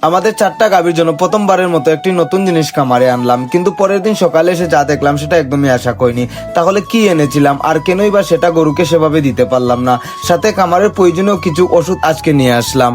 আমাদের 4টা গাভীর জন্য প্রথমবারের মতো একটি নতুন জিনিস খামারে আনলাম, কিন্তু পরের দিন সকালে এসে যা দেখলাম সেটা একদমই আশা করিনি। তাহলে কি এনেছিলাম আর কেনই বা সেটা গরুকে সেভাবে দিতে পারলাম না। সাথে খামারের প্রয়োজনীয় কিছু ওষুধ আজকে নিয়ে আসলাম।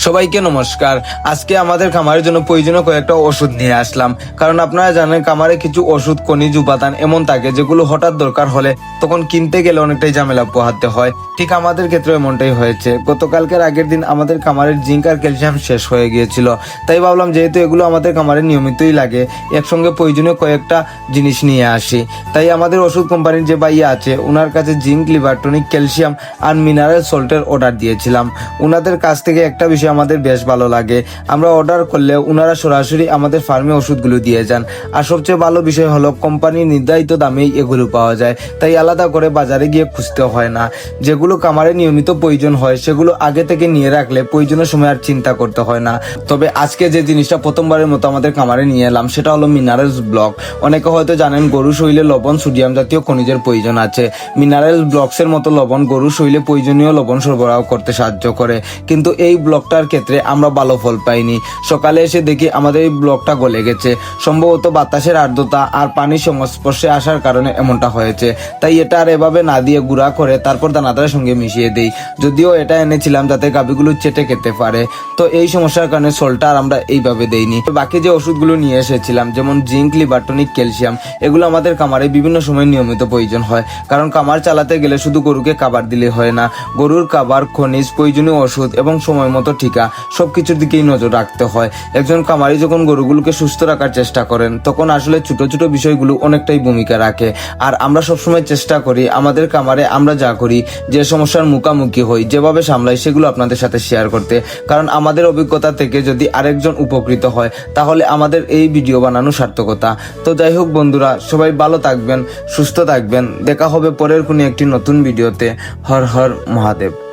সবাইকে নমস্কার। আজকে আমাদের খামারের জন্য প্রয়োজনীয় কয়েকটা ওষুধ নিয়ে আসলাম, কারণ আপনারা জানেন খামারে কিছু ওষুধ, খনিজ উপাদান এমন থাকে যেগুলো হঠাৎ দরকার হলে তখন কিনতে গেলে অনেকটাই ঝামেলা পোহাতে হয়। ঠিক আমাদের ক্ষেত্রে এমনটাই হয়েছে। গতকালকের আগের দিন আমাদের খামারের জিঙ্ক আর ক্যালসিয়াম শেষ হয়ে গিয়েছিল, তাই ভাবলাম যেহেতু এগুলো আমাদের খামারে নিয়মিতই লাগে, একসঙ্গে প্রয়োজনীয় কয়েকটা জিনিস নিয়ে আসি। তাই আমাদের ওষুধ কোম্পানির যে ভাইয়া আছে ওনার কাছে জিঙ্ক, লিভার টনিক, ক্যালসিয়াম আর মিনারেল সল্টের অর্ডার দিয়েছিলাম। ওনাদের কাছ থেকে একটা বিষয় আমাদের বেশ ভালো লাগে, আমরা অর্ডার করলে ওনারা সরাসরি আমাদের ফার্মে ওষুধগুলো দিয়ে যান। আর সবচেয়ে ভালো বিষয় হলো কোম্পানির নির্ধারিত দামেই এগুলো পাওয়া যায়, তাই আলাদা করে বাজারে গিয়ে খুঁজতে হয় না। যেগুলো খামারে নিয়মিত প্রয়োজন হয় সেগুলো আগে থেকে নিয়ে রাখলে প্রয়োজনের সময় আর চিন্তা করতে হয় না। তবে আজকে যে জিনিসটা প্রথমবারের মতো আমাদের খামারে নিয়ে এলাম সেটা হলো মিনারেলস ব্লক। অনেকে হয়তো জানেন গরু শরীরে লবণ, সোডিয়াম জাতীয় খনিজের প্রয়োজন আছে। মিনারেল ব্লকসের মতো লবণ গরু শরীরে প্রয়োজনীয় লবণ সরবরাহ করতে সাহায্য করে, কিন্তু এই ব্লকটার ক্ষেত্রে আমরা ভালো ফল পাইনি। সকালে এসে দেখি আমাদের এই ব্লকটা গলে গেছে, সম্ভবত বাতাসের আর্দ্রতা আর পানির সংস্পর্শে আসার কারণে এমনটা হয়েছে। তাই এটা আর এভাবে না দিয়ে গুঁড়া করে তারপর দানাদারের সঙ্গে মিশিয়ে দেই। যদিও এটা এনেছিলাম যাতে গাভীগুলো চেটে খেতে পারে, তো এই সমস্যার কারণে সল্টটা আর আমরা এইভাবে দেইনি। বাকি যে ওষুধগুলো নিয়ে এসেছিলাম যেমন জিঙ্ক, লিভার টনিক, ক্যালসিয়াম, এগুলো আমাদের খামারে বিভিন্ন সময় নিয়মিত প্রয়োজন হয়, কারণ খামার চালাতে গেলে শুধু গরুকে খাবার দিলে হয় না, গরুর খাবার, খনিজ, প্রয়োজনীয় ওষুধ এবং সময় মতো টিকা সবকিছুর দিকেই নজর রাখতে হয়। একজন খামারি যখন গরুগুলোকে সুস্থ রাখার চেষ্টা করেন তখন আসলে ছোট ছোট বিষয়গুলো অনেকটাই ভূমিকা রাখে। আর আমরা সবসময় চেষ্টা করি আমাদের খামারে আমরা যা করি, যে সমস্যার মুখোমুখি হই, যেভাবে সামলাই সেগুলো আপনাদের সাথে শেয়ার করতে, কারণ আমাদের অভিজ্ঞতা থেকে যদি আরেকজন উপকৃত হয় তাহলে আমাদের এই ভিডিও বানানো সার্থকতা। তো যাই হোক বন্ধুরা, সবাই ভালো থাকবেন, সুস্থ থাকবেন। দেখা হবে পরের কোনো একটি নতুন ভিডিওতে। হর হর মহাদেব।